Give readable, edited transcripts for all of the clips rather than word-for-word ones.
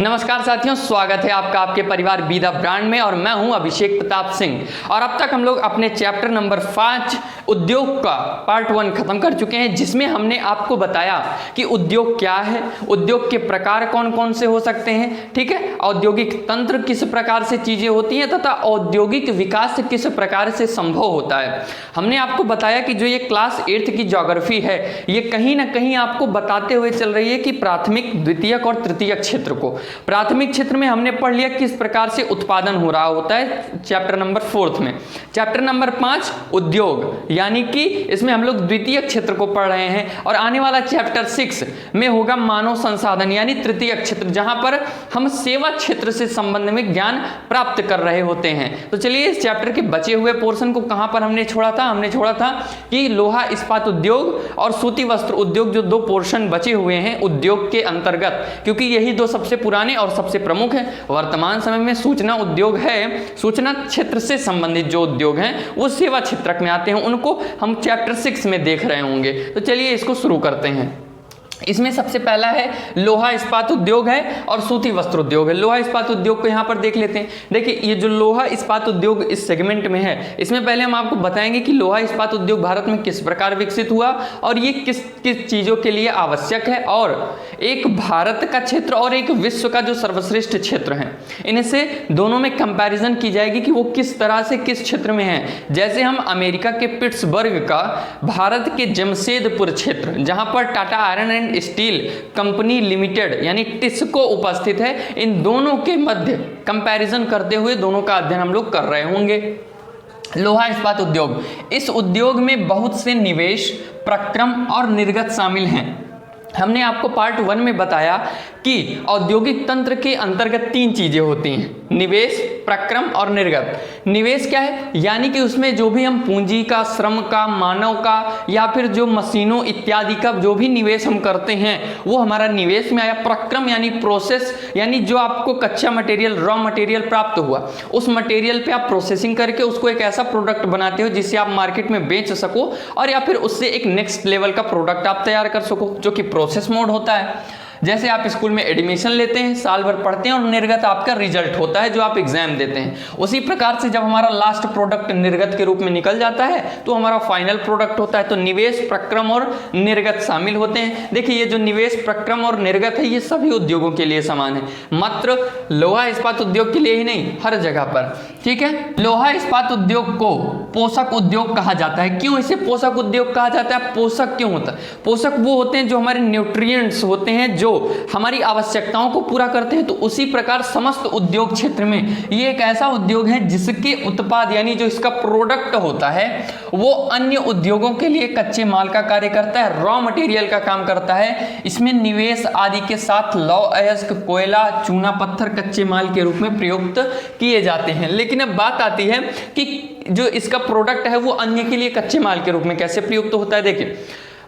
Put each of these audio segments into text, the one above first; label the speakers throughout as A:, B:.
A: नमस्कार साथियों, स्वागत है आपका आपके परिवार बी द ब्रांड में। और मैं हूं अभिषेक प्रताप सिंह। और अब तक हम लोग अपने चैप्टर नंबर 5 उद्योग का पार्ट 1 खत्म कर चुके हैं, जिसमें हमने आपको बताया कि उद्योग क्या है, उद्योग के प्रकार कौन कौन से हो सकते हैं, ठीक है, औद्योगिक तंत्र किस प्रकार से चीजें होती हैं तथा औद्योगिक विकास किस प्रकार से संभव होता है। हमने आपको बताया कि जो ये क्लास 8 की ज्योग्राफी है, ये कहीं ना कहीं आपको बताते हुए चल रही है कि प्राथमिक, द्वितीयक और तृतीयक क्षेत्र को। प्राथमिक क्षेत्र में हमने पढ़ लिया किस प्रकार से उत्पादन हो रहा होता है चैप्टर नंबर 4 में। चैप्टर नंबर 5 उद्योग, यानी कि इसमें हम लोग द्वितीयक क्षेत्र को पढ़ रहे हैं। और आने वाला चैप्टर 6 में होगा मानव संसाधन, यानी तृतीयक क्षेत्र, जहां पर हम सेवा क्षेत्र से संबंध में ज्ञान प्राप्त कर रहे होते हैं। तो चलिए इस चैप्टर के बचे हुए पोर्शन को कहां पर हमने छोड़ा था। हमने छोड़ा था कि लोहा इस्पात उद्योग और सूती वस्त्र उद्योग, जो 2 पोर्शन बचे हुए हैं उद्योग के अंतर्गत, क्योंकि यही 2 सबसे पुराने और सबसे प्रमुख है। वर्तमान समय में सूचना उद्योग है, सूचना क्षेत्र से संबंधित जो उद्योग हैं वो सेवा क्षेत्र में आते हैं, उनको हम चैप्टर 6 में देख रहे होंगे। तो चलिए इसको शुरू करते हैं। इसमें सबसे पहला है लोहा इस्पात उद्योग है और सूती वस्त्र उद्योग है। लोहा इस्पात उद्योग को यहाँ पर देख लेते हैं। देखिए ये जो लोहा इस्पात उद्योग इस सेगमेंट में है, इसमें पहले हम आपको बताएंगे कि लोहा इस्पात उद्योग भारत में किस प्रकार विकसित हुआ और ये किस किस चीज़ों के लिए आवश्यक है, और एक भारत का क्षेत्र और एक विश्व का जो सर्वश्रेष्ठ क्षेत्र है, इनसे दोनों में कंपैरिजन की जाएगी कि वो किस तरह से किस क्षेत्र में है। जैसे हम अमेरिका के पिट्सबर्ग का भारत के जमशेदपुर क्षेत्र, जहाँ पर Tata iron and steel company limited यानी टिस्को उपस्थित है, इन दोनों के मध्य कंपैरिजन करते हुए दोनों का अध्ययन हम लोग कर रहे होंगे। लोहा इस्पात उद्योग, इस उद्योग में बहुत से निवेश, प्रक्रम और निर्गत शामिल हैं। हमने आपको पार्ट 1 में बताया कि औद्योगिक तंत्र के अंतर्गत 3 चीजें होती हैं, निवेश, प्रक्रम और निर्गत। निवेश क्या है, यानी कि उसमें जो भी हम पूंजी का, श्रम का, मानव का या फिर जो मशीनों इत्यादि का जो भी निवेश हम करते हैं वो हमारा निवेश में आया। प्रक्रम यानी प्रोसेस, यानी जो आपको कच्चा मटेरियल, रॉ मटेरियल प्राप्त हुआ, उस मटेरियल पे आप प्रोसेसिंग करके उसको एक ऐसा प्रोडक्ट बनाते हो जिससे आप मार्केट में बेच सको, और या फिर उससे एक नेक्स्ट लेवल का प्रोडक्ट आप तैयार कर सको, जो कि प्रोसेस मोड होता है। जैसे आप स्कूल में एडमिशन लेते हैं, साल भर पढ़ते हैं और निर्गत आपका रिजल्ट होता है जो आप एग्जाम देते हैं। उसी प्रकार से जब हमारा लास्ट प्रोडक्ट निर्गत के रूप में निकल जाता है तो हमारा फाइनल प्रोडक्ट होता है। तो निवेश, प्रक्रम और निर्गत शामिल होते हैं। देखिए ये जो निवेश, प्रक्रम और निर्गत है, ये सभी उद्योगों के लिए समान है, मात्र लोहा इस्पात उद्योग के लिए ही नहीं, हर जगह पर, ठीक है। लोहा इस्पात उद्योग को पोषक उद्योग कहा जाता है। क्यों इसे पोषक उद्योग कहा जाता है? पोषक क्यों होता है? पोषक वो होते हैं जो हमारे न्यूट्रिएंट्स होते हैं, जो हमारी आवश्यकताओं को पूरा करते हैं। तो उसी प्रकार समस्त उद्योग क्षेत्र में ये एक ऐसा उद्योग है जिसके उत्पाद, यानी जो इसका प्रोडक्ट होता है, वो अन्य उद्योगों के लिए कच्चे माल का कार्य करता है, रॉ मटेरियल का काम करता है। इसमें निवेश आदि के साथ लौह अयस्क, कोयला, चूना पत्थर कच्चे माल के रूप में प्रयुक्त किए जाते हैं। लेकिन अब बात आती है कि जो इसका प्रोडक्ट है वो अन्य के लिए कच्चे माल के रूप में कैसे प्रयुक्त होता है। देखिए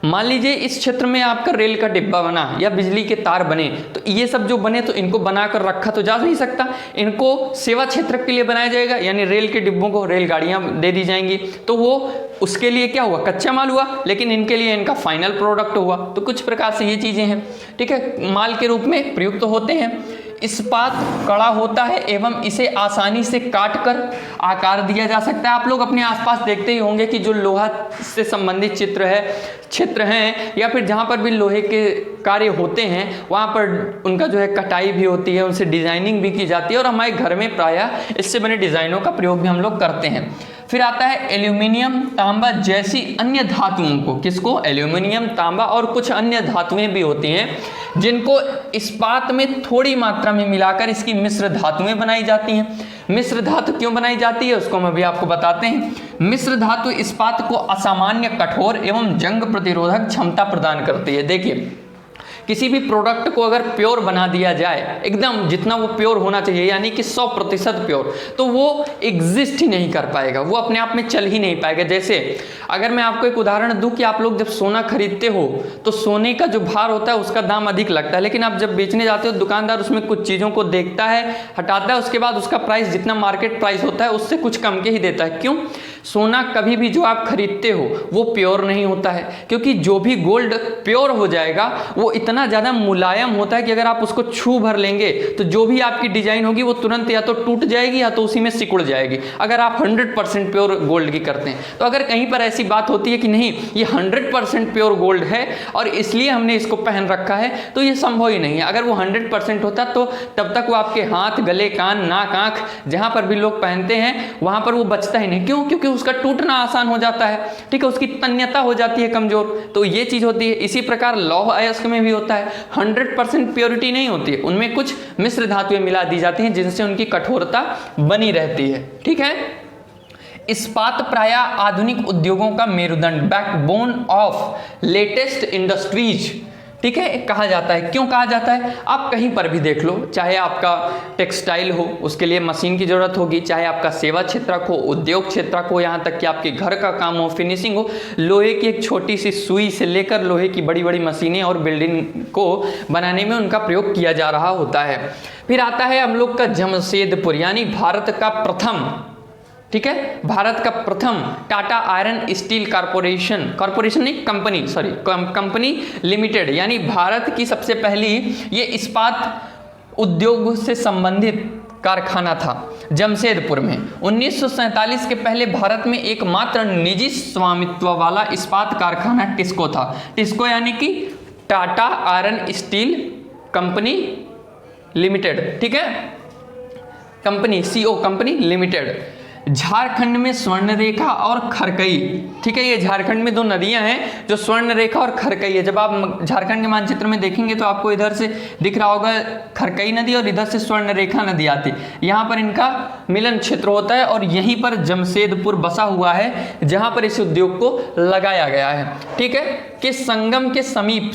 A: मान लीजिए इस क्षेत्र में आपका रेल का डिब्बा बना या बिजली के तार बने, तो ये सब जो बने तो इनको बनाकर रखा तो जा नहीं सकता, इनको सेवा क्षेत्र के लिए बनाया जाएगा, यानी रेल के डिब्बों को रेलगाड़ियां दे दी जाएंगी। तो वो उसके लिए क्या हुआ, कच्चा माल हुआ, लेकिन इनके लिए इनका फाइनल प्रोडक्ट हुआ। तो कुछ प्रकार से ये चीजें हैं, ठीक है, माल के रूप में प्रयुक्त होते हैं। इस्पात कड़ा होता है एवं इसे आसानी से काटकर आकार दिया जा सकता है। आप लोग अपने आसपास देखते ही होंगे कि जो लोहा से संबंधित क्षेत्र हैं या फिर जहाँ पर भी लोहे के कार्य होते हैं, वहाँ पर उनका जो है कटाई भी होती है, उनसे डिजाइनिंग भी की जाती है, और हमारे घर में प्रायः इससे बने डिजाइनों का प्रयोग भी हम लोग करते हैं। फिर आता है एल्यूमिनियम, तांबा जैसी अन्य धातुओं को, किसको, एल्यूमिनियम, तांबा और कुछ अन्य धातुएं भी होती हैं जिनको इस्पात में थोड़ी मात्रा में मिलाकर इसकी मिश्र धातुएं बनाई जाती हैं। मिश्र धातु क्यों बनाई जाती है उसको हम अभी आपको बताते हैं। मिश्र धातु इस्पात को असामान्य कठोर एवं जंग प्रतिरोधक क्षमता प्रदान करती है। देखिए किसी भी प्रोडक्ट को अगर प्योर बना दिया जाए, एकदम जितना वो प्योर होना चाहिए, यानी कि 100% प्योर, तो वो एग्जिस्ट ही नहीं कर पाएगा, वो अपने आप में चल ही नहीं पाएगा। जैसे अगर मैं आपको एक उदाहरण दूं कि आप लोग जब सोना खरीदते हो तो सोने का जो भार होता है उसका दाम अधिक लगता है, लेकिन आप जब बेचने जाते हो दुकानदार उसमें कुछ चीज़ों को देखता है, हटाता है, उसके बाद उसका प्राइस जितना मार्केट प्राइस होता है उससे कुछ कम के ही देता है। क्यों? सोना कभी भी जो आप खरीदते हो वो प्योर नहीं होता है, क्योंकि जो भी गोल्ड प्योर हो जाएगा वो इतना ज़्यादा मुलायम होता है कि अगर आप उसको छू भर लेंगे तो जो भी आपकी डिजाइन होगी वो तुरंत या तो टूट जाएगी या तो उसी में सिकुड़ जाएगी, अगर आप 100% प्योर गोल्ड की करते हैं। तो अगर कहीं पर ऐसी बात होती है कि नहीं ये 100% प्योर गोल्ड है और इसलिए हमने इसको पहन रखा है, तो ये संभव ही नहीं है। अगर वो 100% होता तो तब तक वो आपके हाथ, गले, कान, नाक, आंख जहां पर भी लोग पहनते हैं वहां पर वो बचता ही नहीं। क्यों? क्योंकि उसका टूटना आसान हो जाता है, ठीक है, उसकी तन्यता हो जाती है कमजोर। तो ये चीज होती है। इसी प्रकार लौह अयस्क में भी होता है, 100% प्योरिटी नहीं होती है, उनमें कुछ मिश्र धातुएं मिला दी जाती हैं जिनसे उनकी कठोरता बनी रहती है, ठीक है। इस्पात प्रायः आधुनिक उद्योगों का मेरुदंड, बैकबोन ऑफ लेटेस्ट इंडस्ट्रीज, ठीक है, कहा जाता है। क्यों कहा जाता है? आप कहीं पर भी देख लो, चाहे आपका टेक्सटाइल हो उसके लिए मशीन की जरूरत होगी, चाहे आपका सेवा क्षेत्रक हो, उद्योग क्षेत्रक हो, यहाँ तक कि आपके घर का काम हो, फिनिशिंग हो, लोहे की एक छोटी सी सुई से लेकर लोहे की बड़ी बड़ी मशीनें और बिल्डिंग को बनाने में उनका प्रयोग किया जा रहा होता है। फिर आता है हम लोग का जमशेदपुर, यानी भारत का प्रथम, ठीक है, भारत का प्रथम टाटा आयरन स्टील कॉरपोरेशन नहीं, कंपनी, सॉरी, कंपनी लिमिटेड, यानी भारत की सबसे पहली ये इस्पात उद्योग से संबंधित कारखाना था जमशेदपुर में। 1947 के पहले भारत में एकमात्र निजी स्वामित्व वाला इस्पात कारखाना टिस्को था। टिस्को यानी कि Tata iron steel company limited, ठीक है, company, CO company limited. Jharkhand में स्वर्णरेखा और खरकई, ठीक है, ये झारखंड में दो नदियां हैं जो स्वर्णरेखा और खरकई है। जब आप झारखंड के मानचित्र में देखेंगे तो आपको इधर से दिख रहा होगा खरकई नदी और इधर से स्वर्णरेखा नदी आती है, यहाँ पर इनका मिलन क्षेत्र होता है और यहीं पर जमशेदपुर बसा हुआ है जहां पर इस उद्योग को लगाया गया है, ठीक है। कि संगम के समीप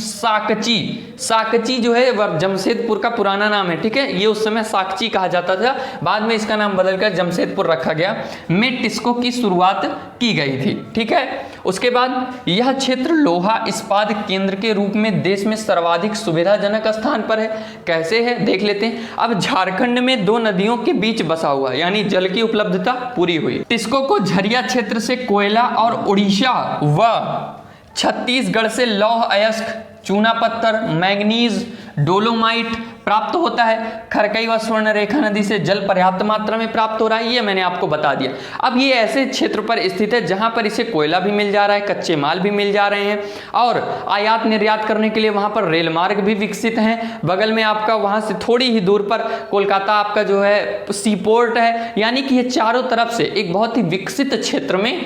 A: साकची जो है वह जमशेदपुर का पुराना नाम है, ठीक है, ये उस समय साकची कहा जाता था, बाद में इसका नाम बदलकर जमशेदपुर रखा गया, में टिस्को की शुरुआत की गई थी, ठीक है। उसके बाद यह क्षेत्र लोहा इस्पात केंद्र के रूप में देश में सर्वाधिक सुविधाजनक स्थान पर है। कैसे है देख लेते हैं। अब झारखंड में दो नदियों के बीच बसा हुआ, यानी जल की उपलब्धता पूरी हुई। टिस्को को झरिया क्षेत्र से कोयला और उड़ीसा व छत्तीसगढ़ से लौह अयस्क, चूना पत्थर, मैंगनीज, डोलोमाइट प्राप्त होता है। खरकई व स्वर्णरेखा नदी से जल पर्याप्त मात्रा में प्राप्त हो रहा है, ये मैंने आपको बता दिया। अब ये ऐसे क्षेत्र पर स्थित है जहां पर इसे कोयला भी मिल जा रहा है, कच्चे माल भी मिल जा रहे हैं और आयात निर्यात करने के लिए वहां पर रेल मार्ग भी विकसित हैं। बगल में आपका वहां से थोड़ी ही दूर पर कोलकाता आपका जो है सी पोर्ट है, यानी कि ये चारों तरफ से एक बहुत ही विकसित क्षेत्र में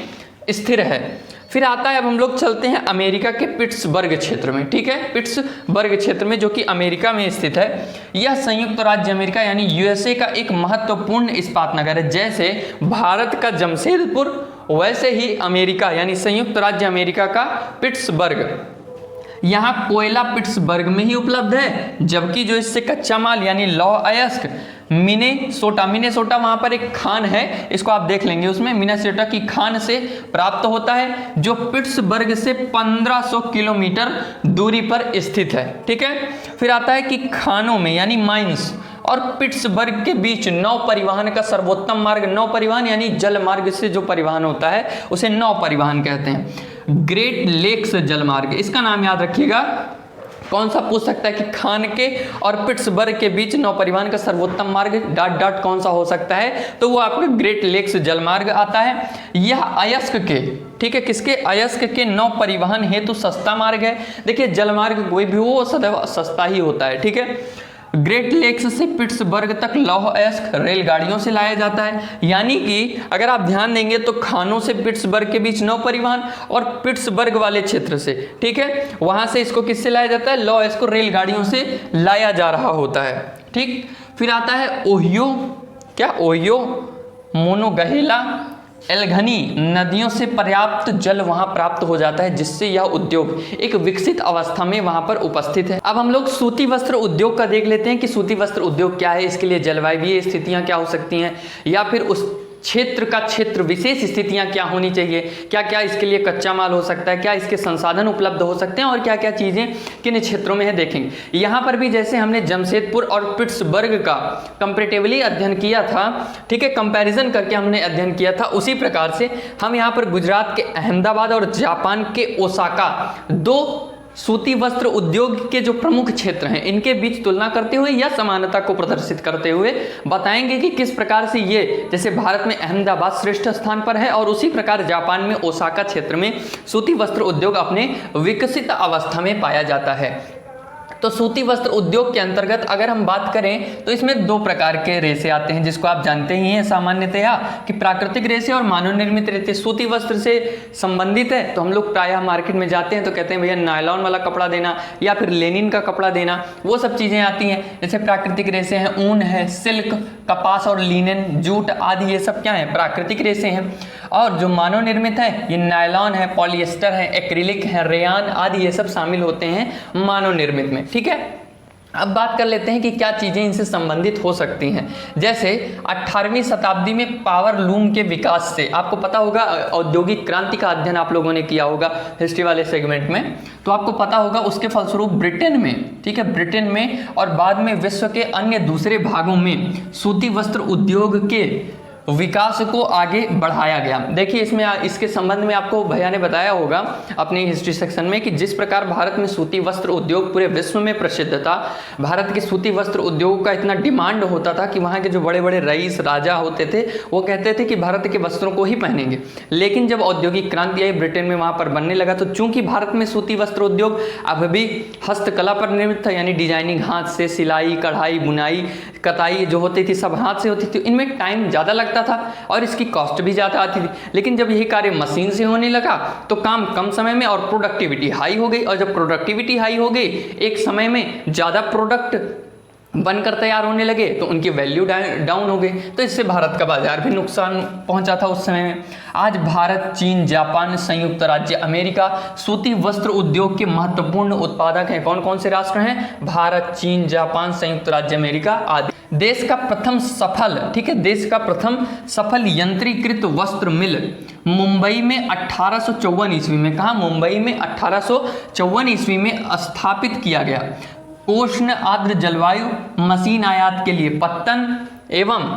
A: स्थिर है। फिर आता है, अब हम लोग चलते हैं अमेरिका के पिट्सबर्ग क्षेत्र में, ठीक है, पिट्सबर्ग क्षेत्र में जो कि अमेरिका में स्थित है। यह संयुक्त राज्य अमेरिका यानी USA का एक महत्वपूर्ण इस्पात नगर है। जैसे भारत का जमशेदपुर वैसे ही अमेरिका यानी संयुक्त राज्य अमेरिका का पिट्सबर्ग, यहाँ कोयला पिट्सबर्ग में ही उपलब्ध है, जबकि जो इससे कच्चा माल यानी लौह अयस्क मिनेसोटा वहां पर एक खान है, इसको आप देख लेंगे, उसमें मिनेसोटा की खान से प्राप्त होता है जो पिट्सबर्ग से 1500 किलोमीटर दूरी पर स्थित है, ठीक है। फिर आता है कि खानों में यानी माइंस और पिट्सबर्ग के बीच नौ परिवहन का सर्वोत्तम मार्ग, नौ परिवहन यानी जल मार्ग से जो परिवहन होता है उसे नौ परिवहन कहते हैं। ग्रेट लेक्स जल मार्ग, इसका नाम याद रखिएगा। कौन सा पूछ सकता है कि खान के और पिट्सबर्ग के बीच नौ परिवहन का सर्वोत्तम मार्ग ... कौन सा हो सकता है, तो वो आपका ग्रेट लेक्स जलमार्ग आता है। यह अयस्क के, ठीक है, किसके, अयस्क के नौ परिवहन हेतु सस्ता मार्ग है। देखिए जलमार्ग कोई भी हो सदैव सस्ता ही होता है, ठीक है। ग्रेट लेक्स से पिट्सबर्ग तक लौह अयस्क रेलगाड़ियों से लाया जाता है, यानी कि अगर आप ध्यान देंगे तो खानों से पिट्सबर्ग के बीच नौ परिवहन और पिट्सबर्ग वाले क्षेत्र से, ठीक है, वहां से इसको किससे लाया जाता है, लौह अयस्क को रेलगाड़ियों से लाया जा रहा होता है, ठीक। फिर आता है ओहियो, क्या ओहियो मोनोगहेला एल्घनी नदियों से पर्याप्त जल वहां प्राप्त हो जाता है, जिससे यह उद्योग एक विकसित अवस्था में वहां पर उपस्थित है। अब हम लोग सूती वस्त्र उद्योग का देख लेते हैं कि सूती वस्त्र उद्योग क्या है, इसके लिए जलवायु स्थितियां क्या हो सकती हैं, या फिर उस क्षेत्र का क्षेत्र विशेष स्थितियां क्या होनी चाहिए, क्या क्या इसके लिए कच्चा माल हो सकता है, क्या इसके संसाधन उपलब्ध हो सकते हैं और क्या क्या चीज़ें किन क्षेत्रों में है देखेंगे। यहाँ पर भी जैसे हमने जमशेदपुर और पिट्सबर्ग का कंपैरेटिवली अध्ययन किया था, ठीक है, कंपैरिजन करके हमने अध्ययन किया था, उसी प्रकार से हम यहाँ पर गुजरात के अहमदाबाद और जापान के ओसाका, दो सूती वस्त्र उद्योग के जो प्रमुख क्षेत्र हैं, इनके बीच तुलना करते हुए या समानता को प्रदर्शित करते हुए बताएंगे कि किस प्रकार से ये, जैसे भारत में अहमदाबाद श्रेष्ठ स्थान पर है और उसी प्रकार जापान में ओसाका क्षेत्र में सूती वस्त्र उद्योग अपने विकसित अवस्था में पाया जाता है। तो सूती वस्त्र उद्योग के अंतर्गत अगर हम बात करें तो इसमें दो प्रकार के रेशे आते हैं, जिसको आप जानते ही हैं सामान्यतया कि प्राकृतिक रेशे और मानव निर्मित रेशे। सूती वस्त्र से संबंधित है तो हम लोग प्रायः मार्केट में जाते हैं तो कहते हैं भैया नायलॉन वाला कपड़ा देना या फिर लेनिन का कपड़ा देना, वो सब चीज़ें आती हैं। जैसे प्राकृतिक रेशे हैं, ऊन है, सिल्क, कपास और लिनन, जूट आदि, ये सब क्या है, प्राकृतिक रेशे हैं। और जो मानव निर्मित है ये नायलॉन है, पॉलिएस्टर है, एक्रिलिक है, रेयान आदि, ये सब शामिल होते हैं मानव निर्मित में। ठीक है, अब बात कर लेते हैं कि क्या चीज़ें इनसे संबंधित हो सकती हैं। जैसे 18वीं शताब्दी में पावर लूम के विकास से, आपको पता होगा औद्योगिक क्रांति का अध्ययन आप लोगों ने किया होगा हिस्ट्री वाले सेगमेंट में, तो आपको पता होगा उसके फलस्वरूप ब्रिटेन में, ठीक है, ब्रिटेन में और बाद में विश्व के अन्य दूसरे भागों में सूती वस्त्र उद्योग के विकास को आगे बढ़ाया गया। देखिए इसमें इसके संबंध में आपको भैया ने बताया होगा अपने हिस्ट्री सेक्शन में कि जिस प्रकार भारत में सूती वस्त्र उद्योग पूरे विश्व में प्रसिद्ध था, भारत के सूती वस्त्र उद्योग का इतना डिमांड होता था कि वहाँ के जो बड़े बड़े रईस राजा होते थे वो कहते थे कि भारत के वस्त्रों को ही पहनेंगे। लेकिन जब औद्योगिक क्रांति आई, ब्रिटेन में वहाँ पर बनने लगा, तो चूंकि भारत में सूती वस्त्र उद्योग अब भी हस्तकला पर निर्मित था, यानी डिजाइनिंग हाथ से, सिलाई, कढ़ाई, बुनाई, कताई जो होती थी सब हाथ से होती थी, इनमें टाइम ज़्यादा लगता था और इसकी कॉस्ट भी ज़्यादा आती थी। लेकिन जब यही कार्य मशीन से होने लगा तो काम कम समय में और प्रोडक्टिविटी हाई हो गई, और जब प्रोडक्टिविटी हाई हो गई, एक समय में ज़्यादा प्रोडक्ट बनकर तैयार होने लगे तो उनकी वैल्यू डाउन हो गई, तो इससे भारत का बाजार भी नुकसान पहुंचा था उस समय में। आज भारत, चीन, जापान, संयुक्त राज्य अमेरिका सूती वस्त्र उद्योग के महत्वपूर्ण उत्पादक हैं। कौन कौन से राष्ट्र हैं? भारत, चीन, जापान, संयुक्त राज्य अमेरिका आदि। देश का प्रथम सफल, ठीक है, देश का प्रथम सफल यंत्रीकृत वस्त्र मिल मुंबई में 1854 ईस्वी में, कहा मुंबई में 1854 ईस्वी में स्थापित किया गया। उष्ण आर्द्र जलवायु, मशीन आयात के लिए पत्तन एवं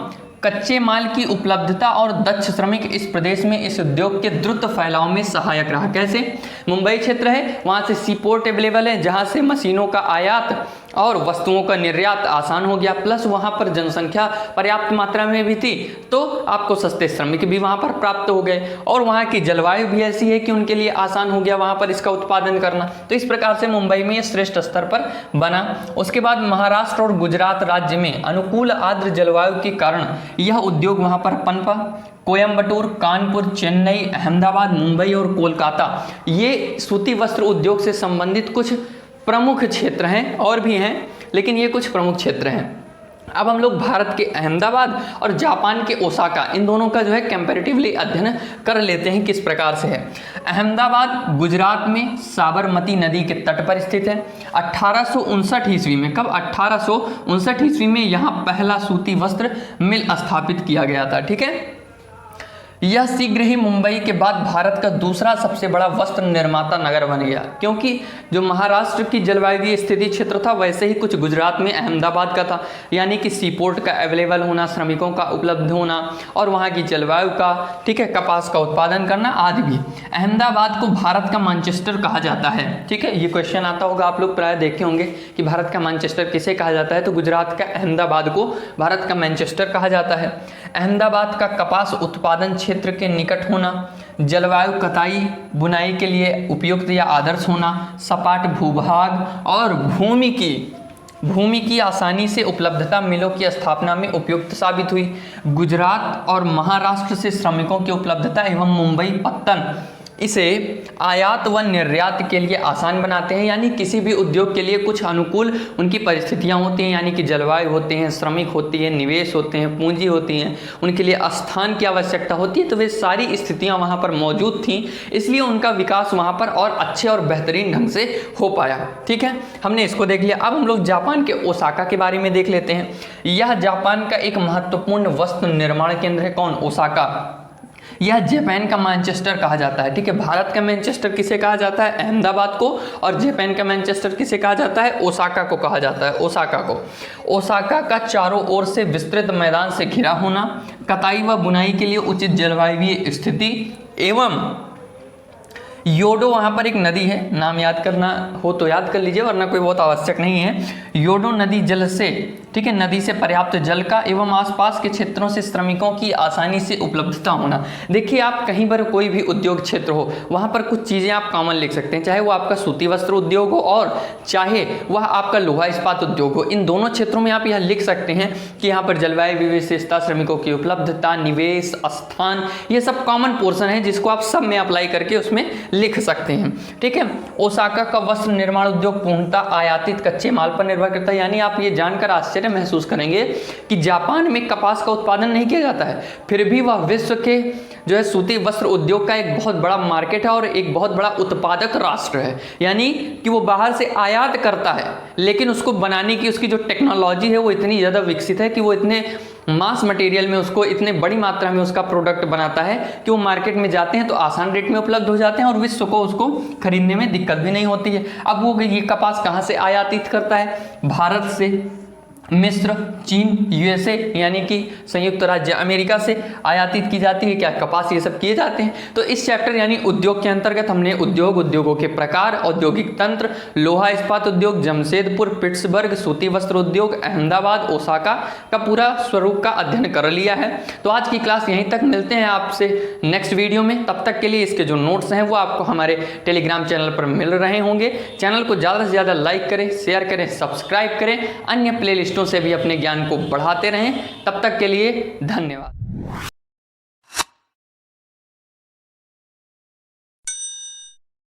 A: कच्चे माल की उपलब्धता और दक्ष श्रमिक इस प्रदेश में इस उद्योग के द्रुत फैलाव में सहायक रहा। कैसे? मुंबई क्षेत्र है, वहाँ से सीपोर्ट अवेलेबल है जहाँ से मशीनों का आयात और वस्तुओं का निर्यात आसान हो गया, प्लस वहाँ पर जनसंख्या पर्याप्त मात्रा में भी थी तो आपको सस्ते श्रमिक भी वहाँ पर प्राप्त हो गए, और वहाँ की जलवायु भी ऐसी है कि उनके लिए आसान हो गया वहाँ पर इसका उत्पादन करना। तो इस प्रकार से मुंबई में ये श्रेष्ठ स्तर पर बना। उसके बाद महाराष्ट्र और गुजरात राज्य में अनुकूल आर्द्र जलवायु के कारण यह उद्योग वहाँ पर पनपा। कोयम्बटूर, कानपुर, चेन्नई, अहमदाबाद, मुंबई और कोलकाता, ये सूती वस्त्र उद्योग से संबंधित कुछ प्रमुख क्षेत्र हैं, और भी हैं लेकिन ये कुछ प्रमुख क्षेत्र हैं। अब हम लोग भारत के अहमदाबाद और जापान के ओसाका, इन दोनों का जो है कंपैरेटिवली अध्ययन कर लेते हैं किस प्रकार से है। अहमदाबाद गुजरात में साबरमती नदी के तट पर स्थित है। 1859 ईस्वी में, कब? 1859 ईस्वी में यहाँ पहला सूती वस्त्र मिल स्थापित किया गया था। ठीक है, यह शीघ्र ही मुंबई के बाद भारत का दूसरा सबसे बड़ा वस्त्र निर्माता नगर बन गया, क्योंकि जो महाराष्ट्र की जलवायु स्थिति क्षेत्र था वैसे ही कुछ गुजरात में अहमदाबाद का था, यानी कि सीपोर्ट का अवेलेबल होना, श्रमिकों का उपलब्ध होना और वहाँ की जलवायु का, ठीक है, कपास का उत्पादन करना आदि भी। अहमदाबाद को भारत का मैनचेस्टर कहा जाता है। ठीक है, ये क्वेश्चन आता होगा, आप लोग प्राय देखे होंगे कि भारत का मैनचेस्टर किसे कहा जाता है, तो गुजरात का अहमदाबाद को भारत का मैनचेस्टर कहा जाता है। अहमदाबाद का कपास उत्पादन क्षेत्र के निकट होना, जलवायु कताई बुनाई के लिए उपयुक्त या आदर्श होना, सपाट भूभाग और भूमि की आसानी से उपलब्धता मिलों की स्थापना में उपयुक्त साबित हुई। गुजरात और महाराष्ट्र से श्रमिकों की उपलब्धता एवं मुंबई पत्तन इसे आयात व निर्यात के लिए आसान बनाते हैं, यानी किसी भी उद्योग के लिए कुछ अनुकूल उनकी परिस्थितियां होती हैं, यानी कि जलवायु होते हैं, श्रमिक होती है, निवेश होते हैं, पूंजी होती हैं, उनके लिए स्थान की आवश्यकता होती है। तो वे सारी स्थितियां वहां पर मौजूद थीं, इसलिए उनका विकास वहां पर और अच्छे और बेहतरीन ढंग से हो पाया। ठीक है, हमने इसको देख लिया। अब हम लोग जापान के ओसाका के बारे में देख लेते हैं। यह जापान का एक महत्वपूर्ण वस्त्र निर्माण केंद्र है। कौन? ओसाका। यह जापान का मैनचेस्टर कहा जाता है। ठीक है, भारत का मैनचेस्टर किसे कहा जाता है? अहमदाबाद को। और जापान का मैनचेस्टर किसे कहा जाता है? ओसाका को कहा जाता है। ओसाका को। ओसाका का चारों ओर से विस्तृत मैदान से घिरा होना, कताई व बुनाई के लिए उचित जलवायु स्थिति एवं योडो, वहाँ पर एक नदी है, नाम याद करना हो तो याद कर लीजिए, वरना कोई बहुत आवश्यक नहीं है। योडो नदी जल से, ठीक है, नदी से पर्याप्त जल का एवं आसपास के क्षेत्रों से श्रमिकों की आसानी से उपलब्धता होना। देखिए, आप कहीं पर कोई भी उद्योग क्षेत्र हो, वहाँ पर कुछ चीज़ें आप कॉमन लिख सकते हैं, चाहे वो आपका सूती वस्त्र उद्योग हो और चाहे वह आपका लोहा इस्पात उद्योग हो। इन दोनों क्षेत्रों में आप यह लिख सकते हैं कि यहाँ पर जलवायु विशेषता, श्रमिकों की उपलब्धता, निवेश स्थान, ये सब कॉमन पोर्शन है जिसको आप सब में अप्लाई करके उसमें लिख सकते हैं। ठीक है, ओसाका का वस्त्र निर्माण उद्योग पूर्णतः आयातित कच्चे माल पर निर्भर करता है। यानी आप ये जानकर आश्चर्य महसूस करेंगे कि जापान में कपास का उत्पादन नहीं किया जाता है, फिर भी वह विश्व के जो है सूती वस्त्र उद्योग का एक बहुत बड़ा मार्केट है और एक बहुत बड़ा उत्पादक राष्ट्र है। यानी कि वो बाहर से आयात करता है, लेकिन उसको बनाने की उसकी जो टेक्नोलॉजी है वो इतनी ज़्यादा विकसित है कि वो इतने मास मटेरियल में उसको इतने बड़ी मात्रा में उसका प्रोडक्ट बनाता है कि वो मार्केट में जाते हैं तो आसान रेट में उपलब्ध हो जाते हैं और विश्व को उसको खरीदने में दिक्कत भी नहीं होती है। अब वो ये कपास कहाँ से आयातित करता है? भारत से, मिस्र, चीन, यूएसए यानी कि संयुक्त राज्य अमेरिका से आयातित की जाती है क्या? कपास, ये सब किए जाते हैं। तो इस चैप्टर यानी उद्योग के अंतर्गत हमने उद्योग, उद्योगों के प्रकार, औद्योगिक तंत्र, लोहा इस्पात उद्योग, जमशेदपुर, पिट्सबर्ग, सूती वस्त्र उद्योग, अहमदाबाद, ओसाका का पूरा स्वरूप का अध्ययन कर लिया है। तो आज की क्लास यहीं तक, मिलते हैं आपसे नेक्स्ट वीडियो में। तब तक के लिए इसके जो नोट्स हैं वो आपको हमारे टेलीग्राम चैनल पर मिल रहे होंगे। चैनल को ज़्यादा से ज़्यादा लाइक करें, शेयर करें, सब्सक्राइब करें, अन्य प्लेलिस्ट से भी अपने ज्ञान को बढ़ाते रहें। तब तक के लिए धन्यवाद।